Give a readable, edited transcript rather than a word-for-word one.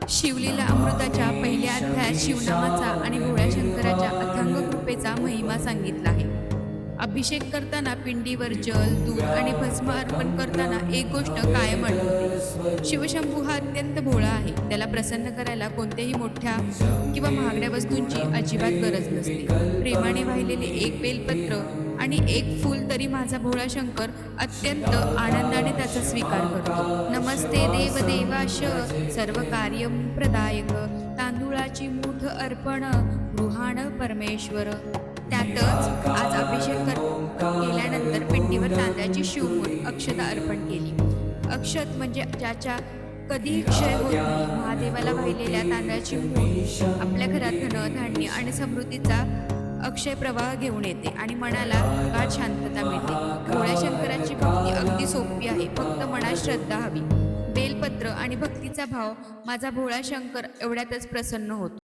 शिवलीला अमृताच्या पहिल्या अध्यायात शिवनामाचा आणि भोळ्या शंकराच्या अथांग कृपेचा महिमा सांगितला आहे. अभिषेक करताना पिंडीवर जल, दूध आणि भस्म अर्पण करताना एक गोष्ट कायम आठवते. शिवशंभू हा अत्यंत भोळा आहे. त्याला प्रसन्न करायला कोणत्याही मोठ्या किंवा महागड्या वस्तूंची अजिबात गरज नसते. प्रेमाने वाहिलेले एक बेलपत्र आणि एक फूल तरी माझा भोळा शंकर अत्यंत आनंदाने त्याचा स्वीकार करतो. नमस्ते देवदेवाश सर्व कार्य प्रदायक, तांदूळाची मूठ अर्पण गृहाण परमेश्वर. त्यातच आज अभिषेक केल्यानंतर पिंडीवर तांदळाची शिवमूठ अक्षता अर्पण केली. अक्षत म्हणजे ज्याच्या कधी क्षय होत नाही. महादेवाला वाहिलेल्या तांदळाची मूठ आपल्या घरात धन, धान्य आणि समृद्धीचा अक्षय प्रवाह घेऊन येते आणि मनाला गाढ शांतता मिळते. भोळ्या शंकराची भक्ती अगदी सोपी आहे, फक्त मनात श्रद्धा हवी. बेलपत्र आणि भक्तीचा भाव माझा भोळा शंकर एवढ्यातच प्रसन्न होतो.